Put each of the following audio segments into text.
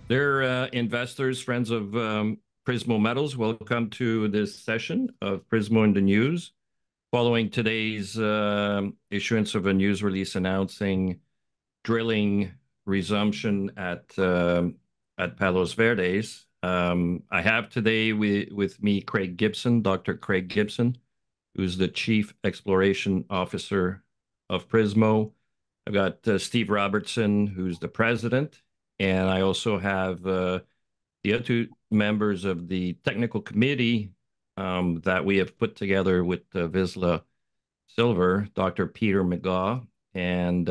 They're investors, friends of Prismo Metals. Welcome to this session of Prismo in the News. Following today's issuance of a news release announcing drilling resumption at Palos Verdes, I have today with me Craig Gibson, Dr. Craig Gibson, who's the Chief Exploration Officer of Prismo. I've got Steve Robertson, who's the president, and I also have the other two members of the technical committee that we have put together with Vizsla Silver, Dr. Peter Megaw, and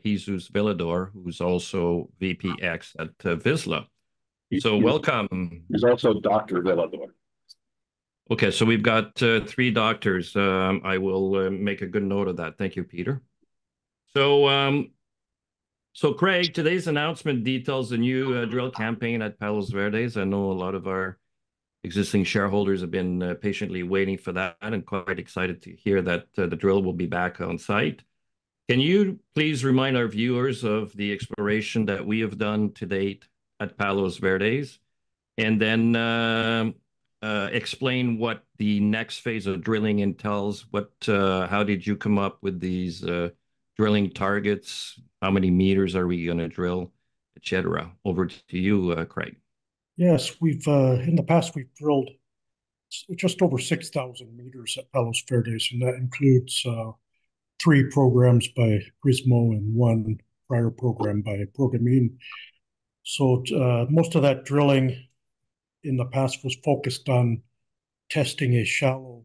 Jesus Velador, who's also VPX at Vizsla. So welcome. He's also Dr. Velador. Okay, so we've got three doctors. I will make a good note of that. Thank you, Peter. So, Craig, today's announcement details the new drill campaign at Palos Verdes. I know a lot of our existing shareholders have been patiently waiting for that and quite excited to hear that the drill will be back on site. Can you please remind our viewers of the exploration that we have done to date at Palos Verdes, and then explain what the next phase of drilling entails? How did you come up with these drilling targets? How many meters are we going to drill, etc.? Over to you, Craig. Yes, we've in the past we've drilled just over 6,000 meters at Palos Verdes, and that includes 3 programs by Prismo and 1 prior program by Programming. So most of that drilling in the past was focused on testing a shallow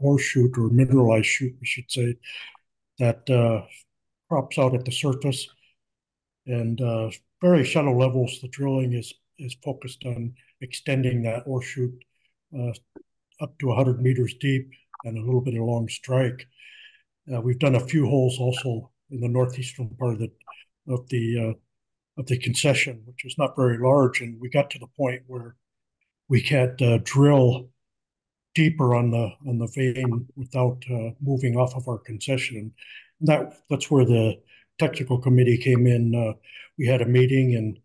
ore shoot, or mineralized shoot, we should say, that crops out at the surface. And very shallow levels, the drilling is focused on extending that ore shoot up to 100 meters deep and a little bit along strike. We've done a few holes also in the northeastern part of the concession, which is not very large, and we got to the point where we can't drill deeper on the vein without moving off of our concession. And that's where the technical committee came in. We had a meeting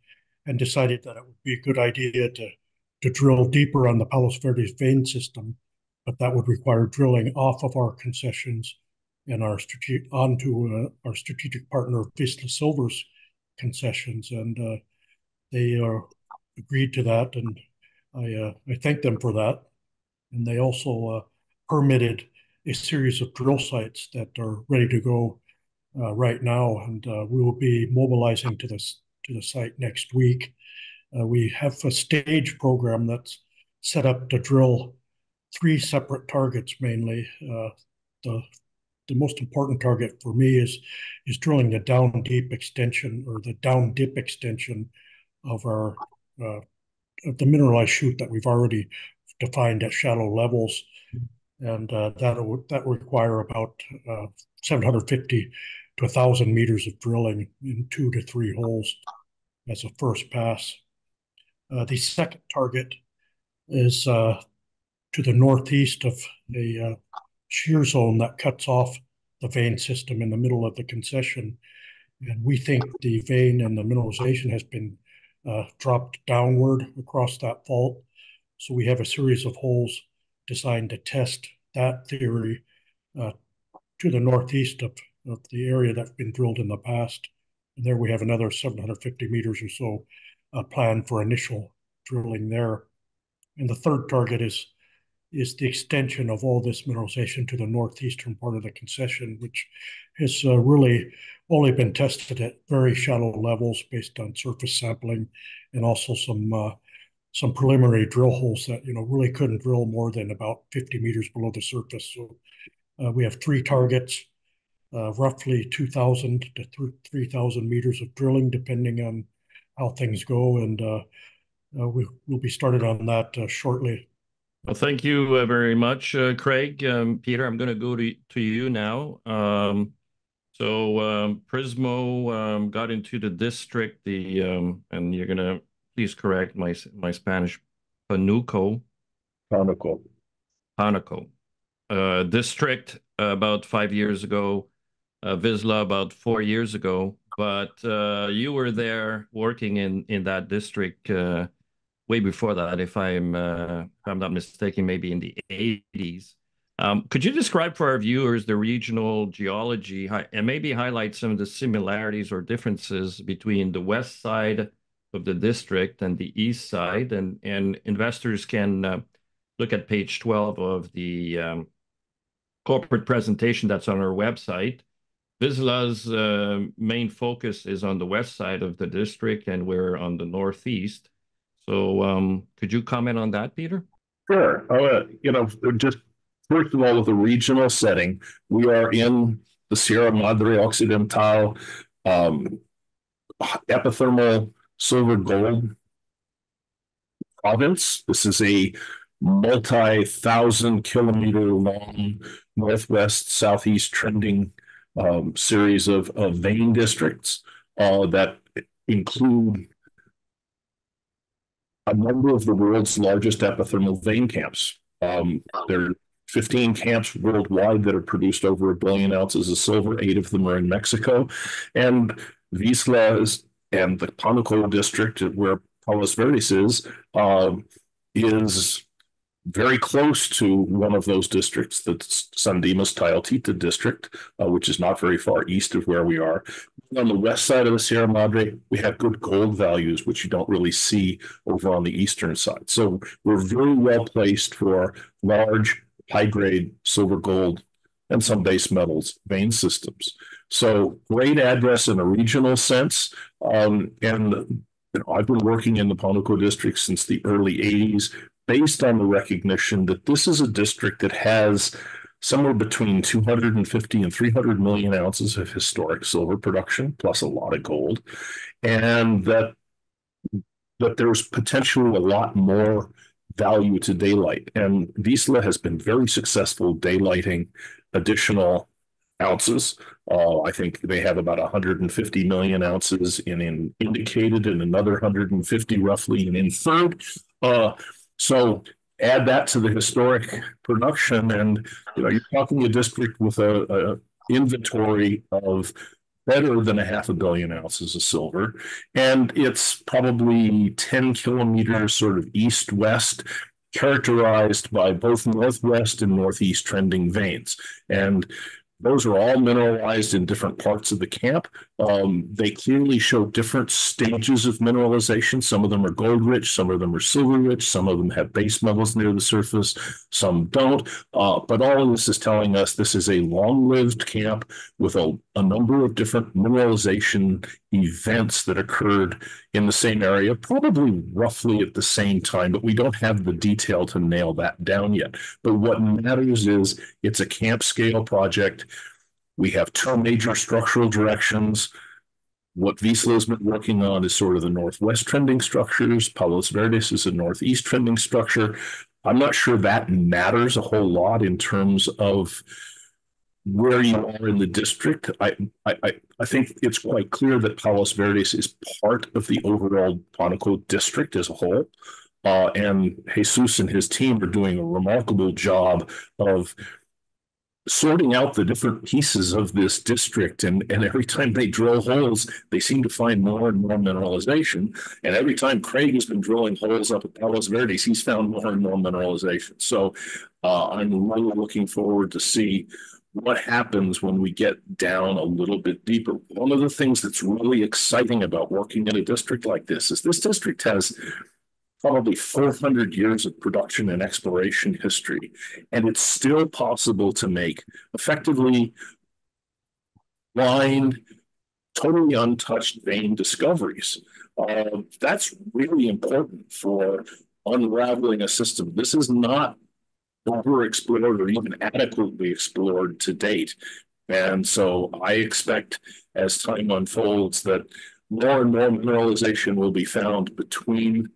and decided that it would be a good idea to drill deeper on the Palos Verdes vein system, but that would require drilling off of our concessions and onto our strategic partner Vizsla Silver's concessions, and they agreed to that, and I thank them for that. And they also permitted a series of drill sites that are ready to go right now, and we will be mobilizing to the site next week. We have a stage program that's set up to drill 3 separate targets mainly. The most important target for me is drilling the down deep extension, or the down dip extension of of the mineralized shoot that we've already defined at shallow levels, and that will require about 750 to 1,000 meters of drilling in 2 to 3 holes as a first pass. The second target is to the northeast of a shear zone that cuts off the vein system in the middle of the concession, and we think the vein and the mineralization has been dropped downward across that fault. So we have a series of holes designed to test that theory to the northeast of the area that's been drilled in the past. And there we have another 750 meters or so planned for initial drilling there. And the third target is the extension of all this mineralization to the northeastern part of the concession, which has really only been tested at very shallow levels based on surface sampling, and also some preliminary drill holes that really couldn't drill more than about 50 meters below the surface. So we have 3 targets, roughly 2,000 to 3,000 meters of drilling, depending on how things go, and we'll be started on that shortly. Well, thank you very much, Craig. Peter, I'm going to go to you now. Prismo got into the district, and you're going to please correct my Spanish, Panuco. Panuco. Panuco. District about 5 years ago, Vizsla about 4 years ago. but you were there working in that district way before that, if I'm not mistaken, maybe in the 80s. Could you describe for our viewers the regional geology and maybe highlight some of the similarities or differences between the west side of the district and the east side? And investors can look at page 12 of the corporate presentation that's on our website. Vizsla's main focus is on the west side of the district, and we're on the northeast. So could you comment on that, Peter? Sure. Just first of all, with the regional setting, we are in the Sierra Madre Occidental epithermal silver gold province. This is a multi-thousand-kilometer long northwest southeast trending series of vein districts that include a number of the world's largest epithermal vein camps. There are 15 camps worldwide that have produced over 1 billion ounces of silver. 8 of them are in Mexico. And Vizsla and the Panuco district, where Palos Verdes is very close to one of those districts, the San Dimas Tayoltita district, which is not very far east of where we are. On the west side of the Sierra Madre, we have good gold values, which you don't really see over on the eastern side. So we're very well placed for large, high-grade silver, gold, and some base metals vein systems. So great address in a regional sense. I've been working in the Panuco district since the early 80s, based on the recognition that this is a district that has somewhere between 250 and 300 million ounces of historic silver production, plus a lot of gold, and that there's potentially a lot more value to daylight. And Vizsla has been very successful daylighting additional ounces. I think they have about 150 million ounces in indicated and another 150 roughly in inferred. So add that to the historic production, and you're talking a district with a inventory of better than 500 million ounces of silver, and it's probably 10 kilometers sort of east-west, characterized by both northwest and northeast trending veins. And those are all mineralized in different parts of the camp. They clearly show different stages of mineralization. Some of them are gold rich, some of them are silver rich, some of them have base metals near the surface, some don't. But all of this is telling us this is a long-lived camp with a number of different mineralization events that occurred in the same area, probably roughly at the same time, but we don't have the detail to nail that down yet. But what matters is it's a camp scale project. We have 2 major structural directions. What Vizsla has been working on is sort of the northwest trending structures. Palos Verdes is a northeast trending structure. I'm not sure that matters a whole lot in terms of where you are in the district. I think it's quite clear that Palos Verdes is part of the overall Panuco district as a whole. And Jesus and his team are doing a remarkable job of sorting out the different pieces of this district. And every time they drill holes, they seem to find more and more mineralization. And every time Craig has been drilling holes up at Palos Verdes, he's found more and more mineralization. So I'm really looking forward to see what happens when we get down a little bit deeper. One of the things that's really exciting about working in a district like this is this district has probably 400 years of production and exploration history, and it's still possible to make effectively blind, totally untouched vein discoveries. That's really important for unraveling a system. This is not overexplored or even adequately explored to date. And so I expect as time unfolds that more and more mineralization will be found between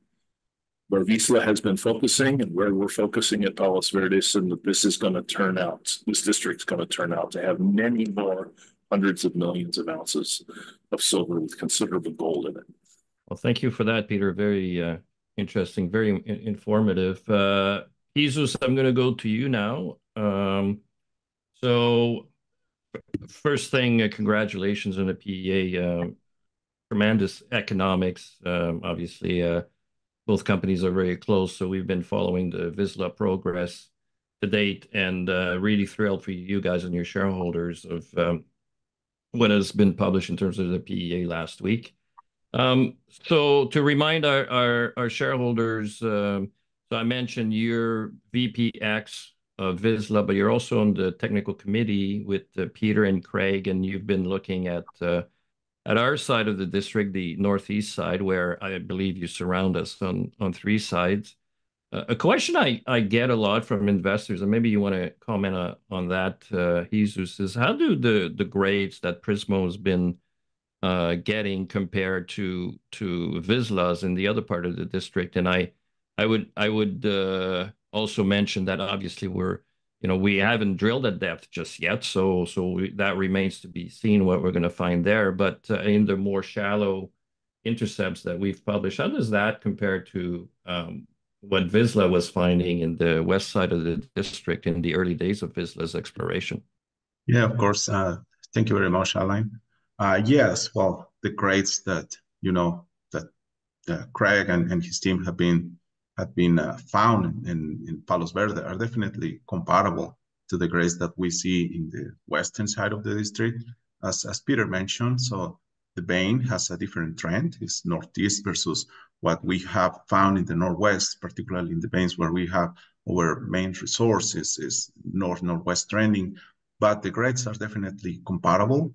where Vizsla has been focusing and where we're focusing at Palos Verdes, and that this district's going to turn out to have many more hundreds of millions of ounces of silver with considerable gold in it. Well, thank you for that, Peter. Very interesting, very informative. Jesus, I'm going to go to you now. So First thing, congratulations on the PEA. Tremendous economics. Obviously, both companies are very close, so we've been following the Vizsla progress to date, and really thrilled for you guys and your shareholders of what has been published in terms of the PEA last week. So to remind our shareholders, so I mentioned you're VPX of Vizsla, but you're also on the technical committee with Peter and Craig, and you've been looking at our side of the district, the northeast side, where I believe you surround us on three sides. A question I get a lot from investors, and maybe you want to comment on that, Jesus, is how do the grades that Prismo has been getting compared to Vizsla's in the other part of the district? And I would also mention that obviously we haven't drilled at depth just yet, so that remains to be seen what we're going to find there. But in the more shallow intercepts that we've published, how does that compare to what Vizsla was finding in the west side of the district in the early days of Vizsla's exploration? Yeah, of course. Thank you very much, Alain. Yes, well, the grades that Craig and his team have been found in Palos Verdes are definitely comparable to the grades that we see in the western side of the district. As Peter mentioned, so the vein has a different trend. It's northeast versus what we have found in the northwest, particularly in the veins where we have our main resource is north-northwest trending, but the grades are definitely comparable,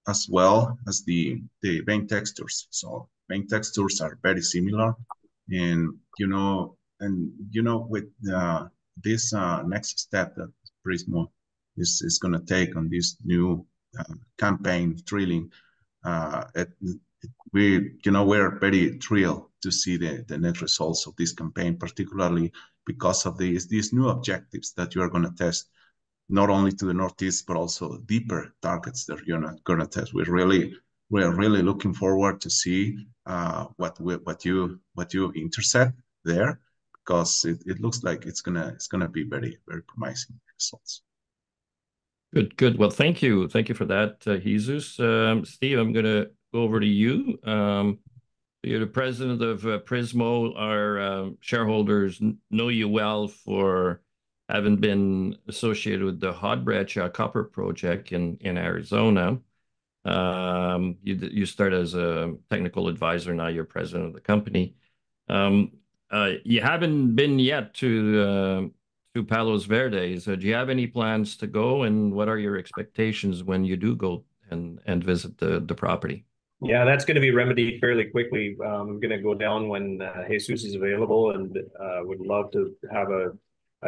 as well as the vein textures. So vein textures are very similar, and with this next step that Prismo is going to take on this new campaign drilling, we're very thrilled to see the net results of this campaign, particularly because of these new objectives that you are going to test, not only to the northeast but also deeper targets that you're not going to test. We're really looking forward to see what you intercept there, because it looks like it's gonna be very, very promising results. Good. Well, thank you for that, Jesus. Steve, I'm gonna go over to you. You're the president of Prismo. Our shareholders know you well for having been associated with the Hot Breccia Copper project in Arizona. You started as a technical advisor, now you're president of the company. You haven't been yet to Palos Verdes. Do you have any plans to go, and what are your expectations when you do go and visit the property? Yeah, that's going to be remedied fairly quickly. I'm going to go down when Jesus is available, and would love to have a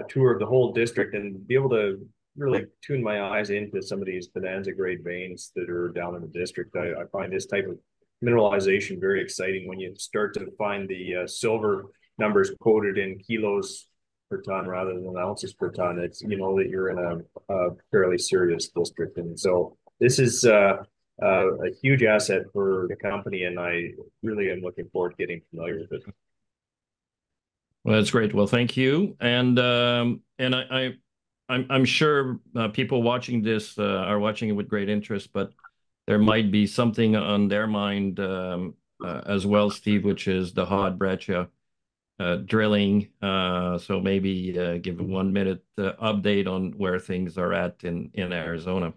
tour of the whole district and be able to really tune my eyes into some of these bonanza grade veins that are down in the district. I find this type of mineralization very exciting when you start to find the silver numbers quoted in kilos per ton rather than ounces per ton. It's that you're in a fairly serious district, and so this is a huge asset for the company, and I really am looking forward to getting familiar with it. Well, that's great. Well, thank you, and I'm sure people watching this are watching it with great interest, but there might be something on their mind as well, Steve, which is the Hot Breccia drilling. So maybe give a 1 minute update on where things are at in Arizona.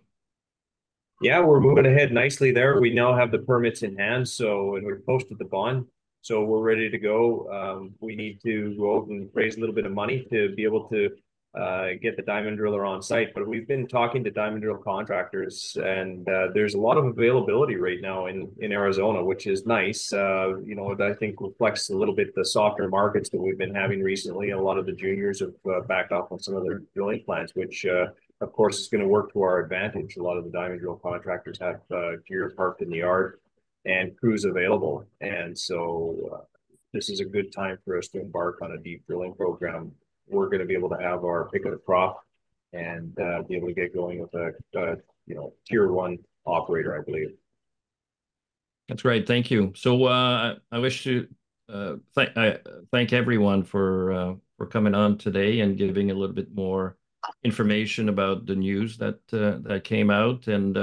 Yeah, we're moving ahead nicely there. We now have the permits in hand, and we've posted the bond, so we're ready to go. We need to go out and raise a little bit of money to be able to get the diamond driller on site. But we've been talking to diamond drill contractors, and there's a lot of availability right now in Arizona, which is nice. I think reflects a little bit the softer markets that we've been having recently. A lot of the juniors have backed off on some of their drilling plans, which of course is going to work to our advantage. A lot of the diamond drill contractors have gear parked in the yard and crews available, and so this is a good time for us to embark on a deep drilling program. We're going to be able to have our pick of the crop and be able to get going with a tier 1 operator, I That's great. Thank you. So I wish to thank everyone for coming on today and giving a little bit more information about the news that came out. And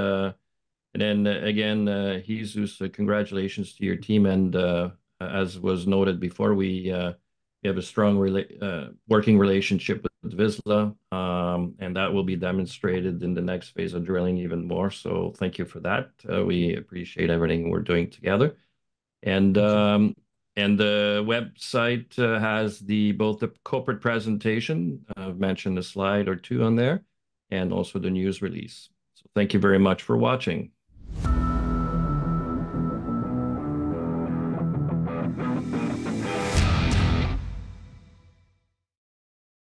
then again, Jesus, congratulations to your team. And as was noted before, we have a strong working relationship with Vizsla, and that will be demonstrated in the next phase of drilling even more. So thank you for that. We appreciate everything we're doing together. And the website has both the corporate presentation, I've mentioned a slide or two on there, and also the news release. So thank you very much for watching.